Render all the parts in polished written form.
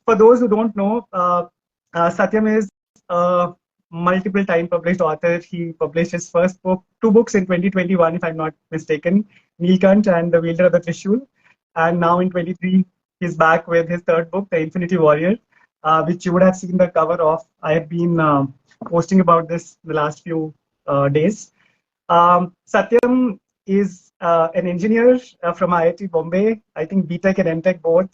for those who don't know, Satyam is a multiple time published author. He published his first book, two books in 2021, if I'm not mistaken, Neelkanth and The Wielder of the Trishul. And now in 23, he's back with his third book, The Infinity Warrior, which you would have seen the cover of. I have been posting about this the last few days. Satyam is an engineer from IIT Mumbai, I think BTech and MTech both.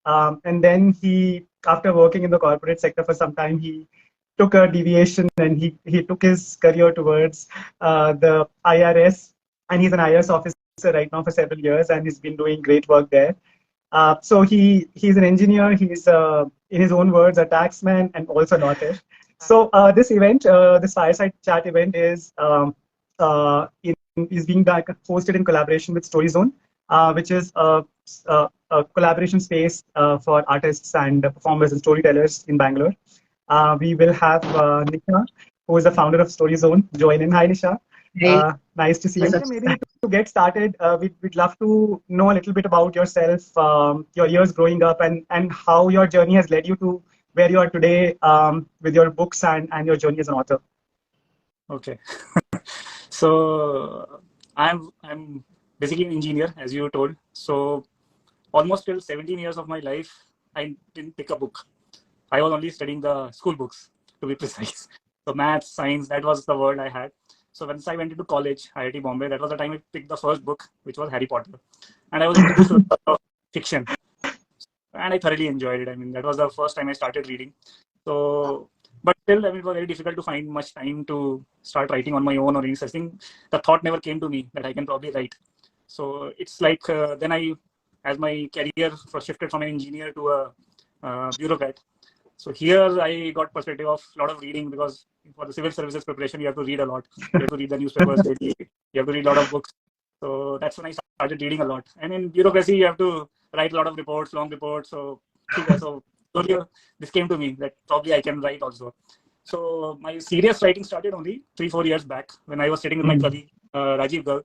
And then he, after working in the corporate sector for some time, he took a deviation and he took his career towards the IRS. And he's an IRS officer right now for several years, and he's been doing great work there. So he's an engineer. He's, in his own words, a taxman and also an author. So this event, this fireside chat event, is being hosted in collaboration with StoryZone, which is a collaboration space for artists and performers and storytellers in Bangalore. We will have Nisha, who is the founder of StoryZone, join in. Hi, Nisha. Nice to see you. Maybe to get started, we'd love to know a little bit about yourself, your years growing up, and how your journey has led you to where you are today with your books and your journey as an author. Okay. So I'm basically an engineer, as you told. So almost till 17 years of my life, I didn't pick a book. I was only studying the school books, to be precise. So maths, science, that was the word I had. So once I went into college, IIT Mumbai, that was the time I picked the first book, which was Harry Potter. And I was introduced to fiction. And I thoroughly enjoyed it. I mean, that was the first time I started reading. So, but still, I mean, it was very difficult to find much time to start writing on my own or any such thing. The thought never came to me that I can probably write. So it's like then as my career shifted from an engineer to a bureaucrat. So here I got perspective of a lot of reading, because for the civil services preparation, you have to read a lot. You have to read the newspapers daily. You have to read a lot of books. So that's when I started reading a lot. And in bureaucracy, you have to write a lot of reports, long reports. So slowly this came to me that probably I can write also. So my serious writing started only 3-4 years back when I was sitting with my colleague, Rajiv Garg.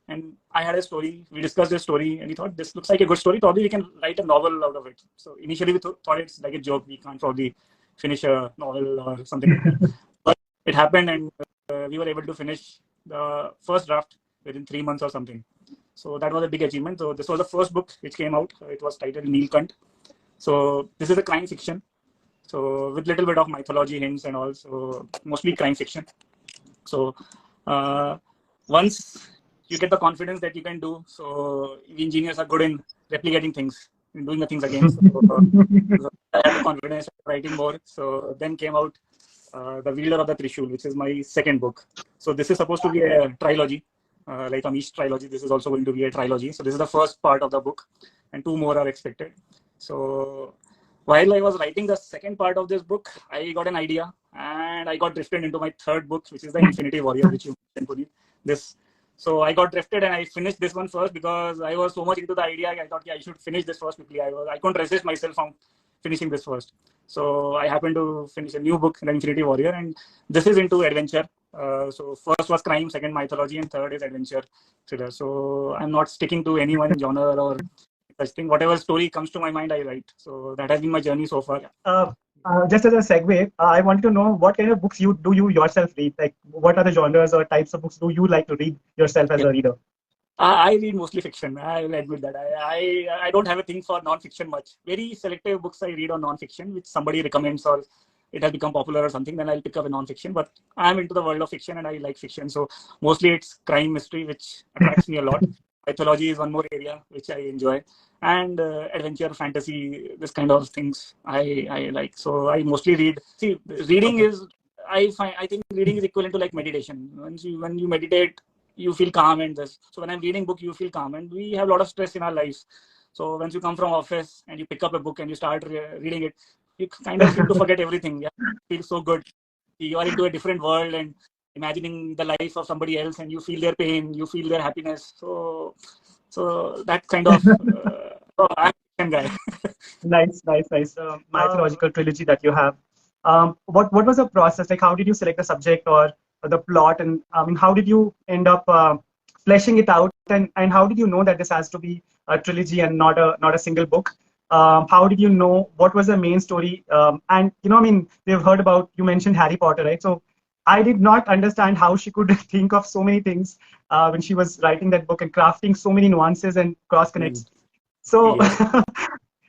And I had a story. We discussed this story, and we thought this looks like a good story. Probably we can write a novel out of it. So initially we thought it's like a joke. We can't probably finish a novel or something like that. But it happened, and we were able to finish the first draft within 3 months or something. So that was a big achievement. So this was the first book which came out. It was titled Neelkanth. So this is a crime fiction. So with little bit of mythology hints and all. So mostly crime fiction. So once you get the confidence that you can do. So engineers are good in replicating things, in doing the things again. So I had the confidence of writing more. So then came out The Wielder of the Trishul, which is my second book. So this is supposed to be a trilogy, like Amish trilogy. This is also going to be a trilogy. So this is the first part of the book, and 2 more are expected. So while I was writing the second part of this book, I got an idea, and I got drifted into my third book, which is The Infinity Warrior, which you mentioned. So I got drifted, and I finished this one first because I was so much into the idea. I thought, I should finish this first quickly. I couldn't resist myself from finishing this first. So I happened to finish a new book, The Infinity Warrior, and this is into adventure. So first was crime, second mythology, and third is adventure thriller. So I'm not sticking to any one genre or such thing. Whatever story comes to my mind, I write. So that has been my journey so far. Just as a segue, I wanted to know what kind of books do you yourself read? Like, what are the genres or types of books do you like to read yourself as a reader? I read mostly fiction. I will admit that. I don't have a thing for non-fiction much. Very selective books I read on non-fiction, which somebody recommends or it has become popular or something, then I'll pick up a non-fiction. But I'm into the world of fiction and I like fiction. So mostly it's crime, mystery, which attracts me a lot. Mythology is one more area which I enjoy. And adventure, fantasy, this kind of things I like. So I mostly read. See, reading is, I think reading is equivalent to like meditation. When you meditate, you feel calm, and this. So when I'm reading book, you feel calm, and we have a lot of stress in our lives. So once you come from office and you pick up a book and you start reading it, you kind of seem to forget everything. Yeah, it feels so good. You are into a different world and imagining the life of somebody else, and you feel their pain, you feel their happiness. So that kind of I'm a guy. Nice. Mythological trilogy that you have. What was the process? Like, how did you select the subject or the plot, and I mean, how did you end up fleshing it out, and how did you know that this has to be a trilogy and not a single book? How did you know? What was the main story? And I mean, they've heard about, you mentioned Harry Potter, right? So I did not understand how she could think of so many things when she was writing that book and crafting so many nuances and cross connects. So, Yes.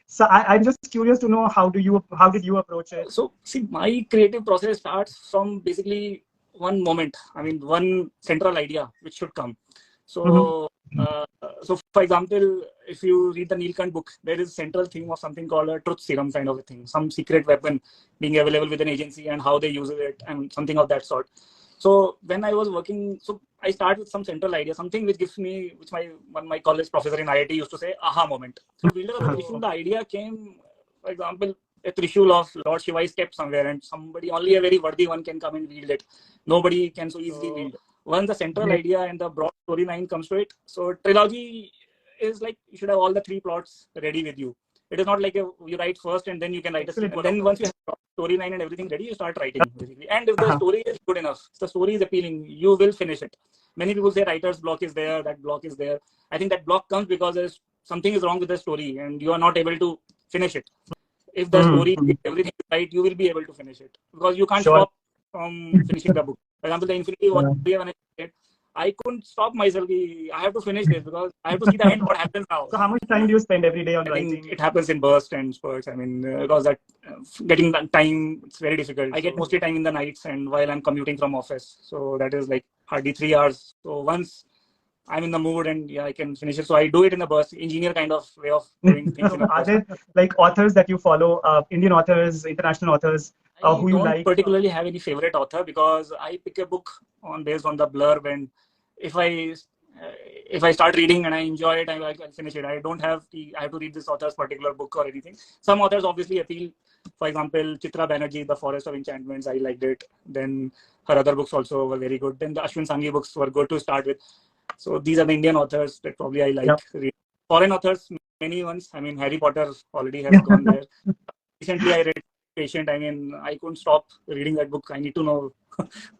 so I'm just curious to know how did you approach it? So see, my creative process starts from basically one moment. I mean, one central idea which should come. So, so for example, if you read the Neelkanth book, there is central theme of something called a truth serum kind of a thing, some secret weapon being available with an agency and how they use it and something of that sort. So when I was working, so I start with some central idea, something which gives me, which my college professor in IIT used to say, aha moment. So Wielder of the Trishul, the idea came, for example, a Trishul of Lord Shiva is kept somewhere and somebody, only a very worthy one can come and wield it. Nobody can so easily wield. Once the central idea and the broad storyline comes to it, so trilogy is like you should have all the three plots ready with you. It is not like you write first and then you can write a sequel. Then once you have storyline and everything ready, you start writing basically. And if the story is good enough, the story is appealing, you will finish it. Many people say writer's block is there, that block is there. I think that block comes because there's something is wrong with the story and you are not able to finish it. If the story, if everything is right, you will be able to finish it because you can't stop from finishing the book. For example, the Infinity War, when I read, I couldn't stop myself. I have to finish this because I have to see the end. What happens now? So how much time do you spend every day on I writing? think it happens in bursts and spurts. I mean, because that getting that time, it's very difficult. I get mostly time in the nights and while I'm commuting from office. So that is like hardly 3 hours. So once I'm in the mood and yeah, I can finish it. So I do it in a burst, engineer kind of way of doing things. Are there like authors that you follow, Indian authors, international authors, who you like? I don't particularly have any favorite author because I pick a book based on the blurb, and if I start reading and I enjoy it, I can finish it. I don't have I have to read this author's particular book or anything. Some authors obviously appeal. For example, Chitra Banerjee, The Forest of Enchantments, I liked it. Then her other books also were very good. Then the Ashwin Sanghi books were good to start with. So these are the Indian authors that probably I like. Foreign authors, many ones. I mean, Harry Potter already has gone there. Recently, I read Patient. I mean, I couldn't stop reading that book. I need to know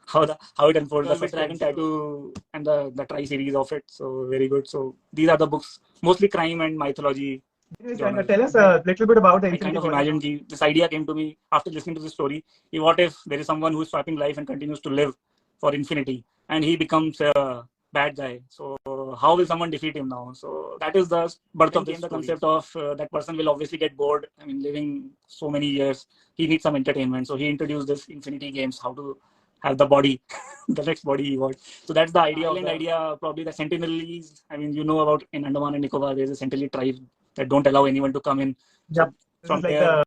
how it unfolds. The Dragon Tattoo and the Tri series of it. So very good. So these are the books, mostly crime and mythology. Tell us a little bit about the Infinity. I kind of imagined this idea came to me after listening to this story. What if there is someone who is swapping life and continues to live for infinity, and he becomes a bad guy? So how will someone defeat him now? So that is the birth of the concept of that person will obviously get bored. I mean, living so many years, he needs some entertainment. So he introduced this infinity games, how to have the body, the next body he wants. So that's the idea. Idea probably the Sentinelese. I mean, you know about in Andaman and Nicobar, there's a Sentinel tribe that don't allow anyone to come in. Yep. So from like there,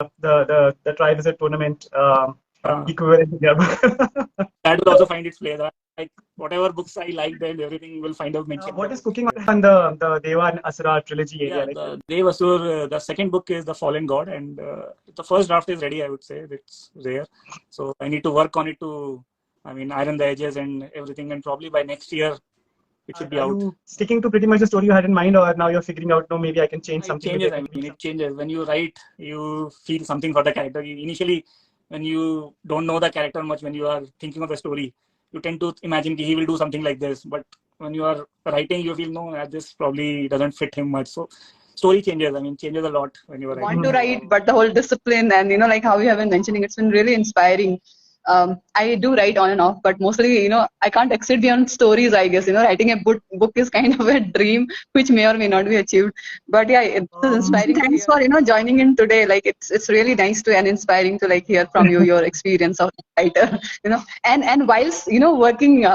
the tribe is a tournament equivalent. That will also find its place. Like whatever books I liked and everything will find out mention. What is cooking on the Deva and Asura trilogy area? The Deva Asura, the second book is The Fallen God, and the first draft is ready, I would say. It's there. So I need to work on it to, I mean, iron the edges and everything, and probably by next year it should be out. You sticking to pretty much the story you had in mind, or now you're figuring out, no, maybe I can change something? It changes. I mean, it changes. When you write, you feel something for the character. Initially, when you don't know the character much, when you are thinking of a story, you tend to imagine he will do something like this. But when you are writing, you feel, no, this probably doesn't fit him much. So story changes. I mean, changes a lot when you are writing. Want to write, but the whole discipline and, like how you have been mentioning, it's been really inspiring. I do write on and off, but mostly, I can't exceed beyond stories, I guess. Writing a book is kind of a dream, which may or may not be achieved. But yeah, it's inspiring. Thanks for, joining in today. Like, it's really nice to and inspiring to hear from you, your experience of writer, and whilst, working,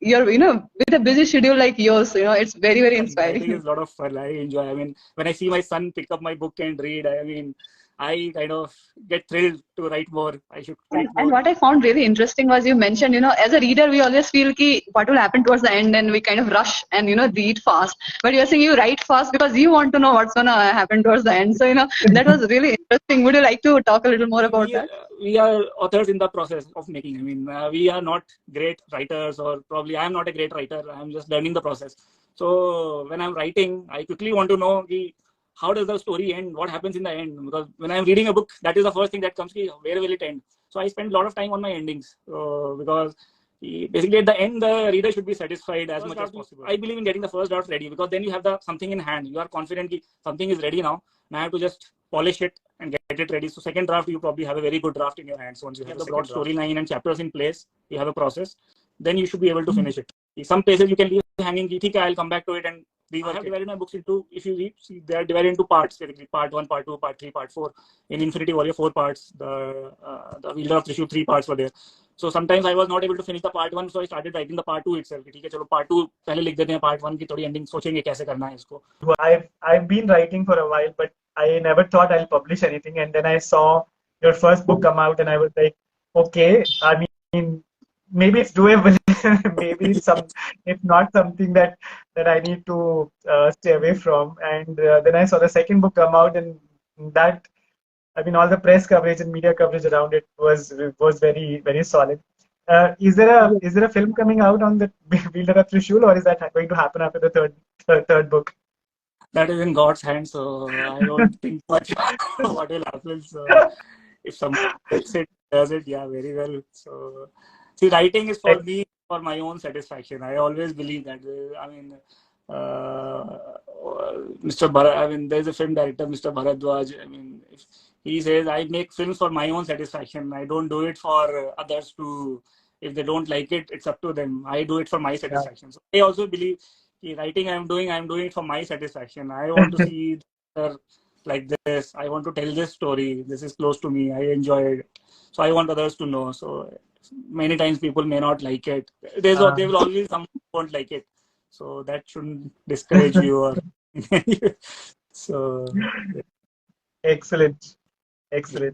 you're, with a busy schedule like yours, it's very, very inspiring. Writing is a lot of fun. I enjoy. I mean, when I see my son pick up my book and read, I mean, I kind of get thrilled to write more. I should write more. And what I found really interesting was you mentioned, as a reader, we always feel what will happen towards the end, and we kind of rush and, read fast. But you're saying you write fast because you want to know what's going to happen towards the end. So, that was really interesting. Would you like to talk a little more about that? We are authors in the process of making. I mean, we are not great writers, or probably I'm not a great writer. I'm just learning the process. So when I'm writing, I quickly want to know how does the story end? What happens in the end? Because when I'm reading a book, that is the first thing that comes. Where will it end? So I spend a lot of time on my endings because Basically, at the end, the reader should be satisfied as much as possible. I believe in getting the first draft ready, because then you have something in hand. You are confident that something is ready now. Now I have to just polish it and get it ready. So second draft, you probably have a very good draft in your hands. Once you have the broad storyline and chapters in place, you have a process, then you should be able to finish it. Some places you can leave hanging. I'll come back to it and I have divided my books into, if you read, see, they are divided into parts, basically part 1, part 2, part 3, part 4. In Infinity Warrior, 4 parts. The Wielder of Trishul, 3 parts were there. So sometimes I was not able to finish the part 1, so I started writing the part 2 itself. ठीक है, चलो part 2 पहले लिख देते हैं, part 1 की थोड़ी ending सोचेंगे कैसे करना है इसको. I've been writing for a while, but I never thought I'll publish anything. And then I saw your first book come out, and I was like, okay, I mean, maybe it's doable. Maybe it's not something that I need to stay away from. And then I saw the second book come out, and that, I mean, all the press coverage and media coverage around it was very, very solid. Is there a film coming out on the Wielder of Trishul, or is that going to happen after the third book? That is in God's hands, so I don't think much what will happen. So if someone does it, yeah, very well. So see, writing is for me, for my own satisfaction. I always believe that. I mean, Mr. Bharat, I mean, there's a film director, Mr. Bharadwaj. I mean, he says, I make films for my own satisfaction. I don't do it for others to, if they don't like it, it's up to them. I do it for my satisfaction. So I also believe writing I'm doing it for my satisfaction. I want to see like this. I want to tell this story. This is close to me. I enjoy it. So I want others to know. So many times people may not like it. There will always someone who won't like it. So that shouldn't discourage you. Or so excellent.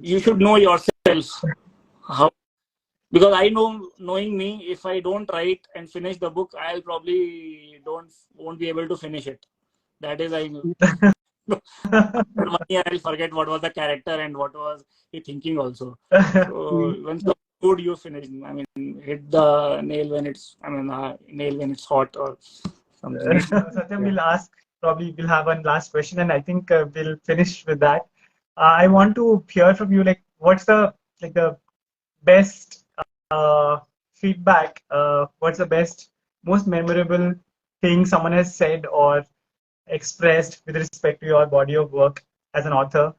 You should know yourself. How? Because I know, knowing me, if I don't write and finish the book, I'll probably won't be able to finish it. That is, I know. 1 year I'll forget what was the character and what was he thinking also. So once the good you finish, I mean, hit the nail when it's, nail when it's hot or something. Satyam will ask, probably we'll have one last question, and I think we'll finish with that. I want to hear from you, like, what's the best feedback? What's the best, most memorable thing someone has said or expressed with respect to your body of work as an author,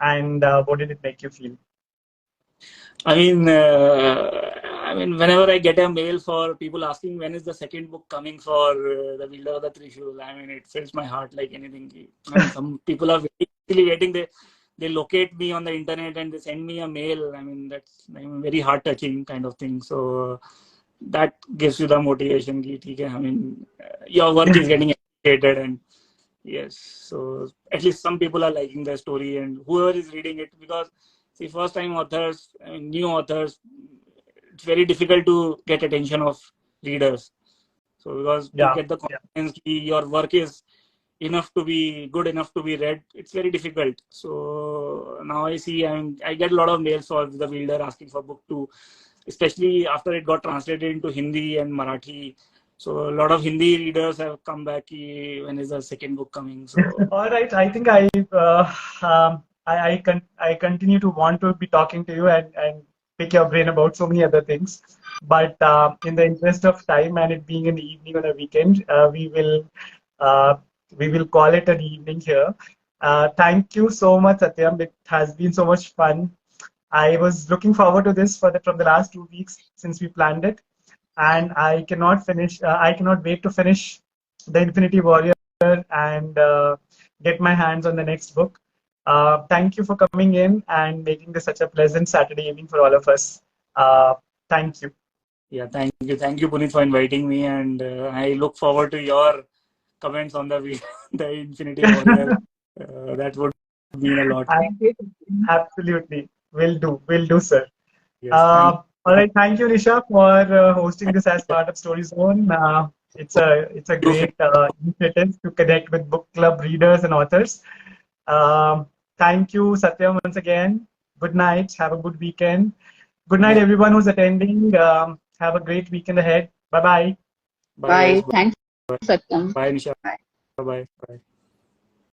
and what did it make you feel? I mean, whenever I get a mail for people asking when is the second book coming for the Wielder of the Trishul, I mean, it fills my heart like anything. I mean, some people are waiting. They locate me on the internet and they send me a mail. I mean, that's very heart-touching kind of thing. So that gives you the motivation. I mean, your work is getting appreciated, and yes, so at least some people are liking the story, and whoever is reading it, because see, first-time authors, new authors, it's very difficult to get attention of readers. So because to get the confidence, your work is good enough to be read, it's very difficult. So now I see, I get a lot of mails for the Wielder asking for book 2, especially after it got translated into Hindi and Marathi. So a lot of Hindi readers have come back, when is the second book coming? So all right, I think I continue to want to be talking to you and pick your brain about so many other things, but in the interest of time and it being an evening on a weekend, we will call it an evening here. Thank you so much, Satyam. It has been so much fun. I was looking forward to this from the last 2 weeks since we planned it, and I cannot wait to finish the Infinity Warrior and get my hands on the next book. Thank you for coming in and making this such a pleasant Saturday evening for all of us. Thank you. Yeah, thank you, Puneet, for inviting me, and I look forward to your comments on the Infinity Warrior. That would mean a lot. Absolutely, will do, sir. Yes, all right, thank you, Nisha, for hosting this as part of Story Zone. It's a great initiative to connect with book club readers and authors. Thank you, Satyam, once again. Good night. Have a good weekend. Good night, everyone who's attending. Have a great weekend ahead. Bye-bye. Bye. Thanks, Satyam. Bye, Nisha. Bye. Bye-bye. Bye.